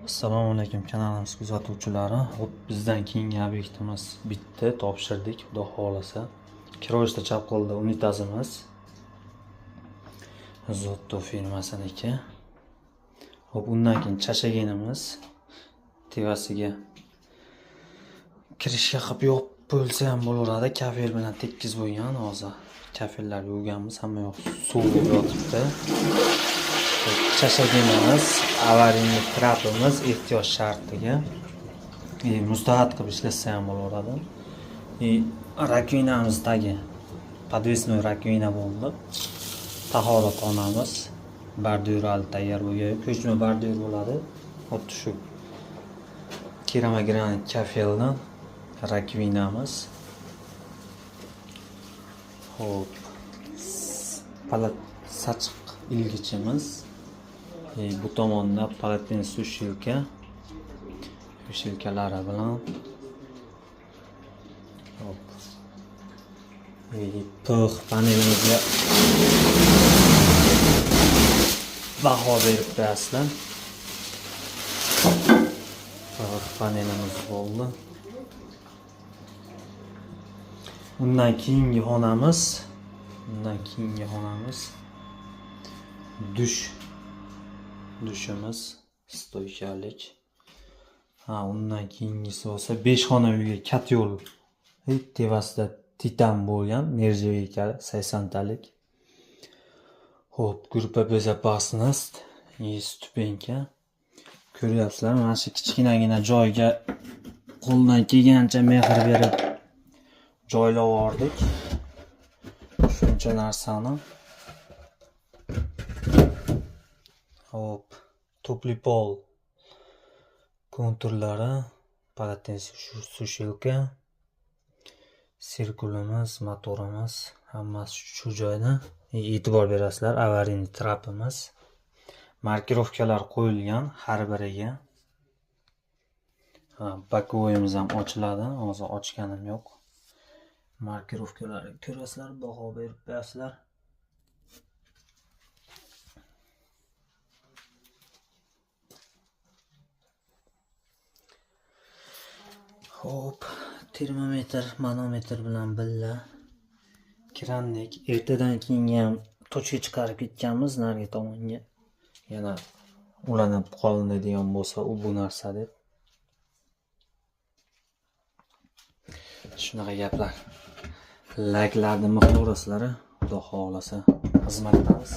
Assalomu alaykum kanalimiz kuzatuvchilari. Hop, bizdan keyingi obyektimiz bitti, topshirdik, xudo xolasa. Kiroyishda chap qo'lda unitazimiz. Zotto firmasiniki. Hop, undan keyin chashaginimiz. Tevasiga kirishga qilib yopib bo'lsa ham bo'laveradi. Kafel bilan tekis bo'lgan, hozir kafellar yuvganmiz, hamma yoq suv yotibdi. Chashaginimiz, avariyli trapimiz ehtiyoj shartiga mustahad qilib ishlatsa ham bo'laveradi. Rakvinamizdagi podvesnoy rakvina bo'ldi. Tahoratxonamiz bordyurali tayyor bo'lgan, ko'chma bordyur bo'ladi. Xuddi shu keramogranit kafeldan rakvinamiz. Hop, palat sachiq ilgichimiz. Bu tomonda palatin sushilka, sushilkalari bilan hop, pix panelimizga baho berib qo'yasizlar. Pix panelimiz bo'ldi. Undan keyingi xonamiz dushimiz, stoykalik. Undan keyingisi bo'lsa 5 xona uyga katyol tevasida titan bo'lgan, nержавейкali 80 talik. Hop, gruppa безопасность, stupenka. Ko'ryapsizlar, mana shu kichkinagina joyga qo'ldan kelgancha mehr berib joylab yubordik. Shuncha narsani. Hop, tupli pol konturlari, palatin sushilka, sirkulimiz, motorimiz, hammasi shu joyda. E'tibor berasizlar, avariyli trapimiz. Markirovkalar qo'yilgan har biriga. Bakovoyimiz ham ochiladi, hozir ochganim yo'q. Markirovkalarni ko'rasizlar, baho berib qo'yasizlar. Hop, termometr, manometr bilan birga kirandik. Ertadan keyin ham tochka chiqarib ketganmiz narigi tomonga. Yana ulanib qolinadigan bo'lsa, bu narsa deb. Shunaqa gaplar. Layklarni maqta urasizlar, xudo xolasa xizmatdamiz.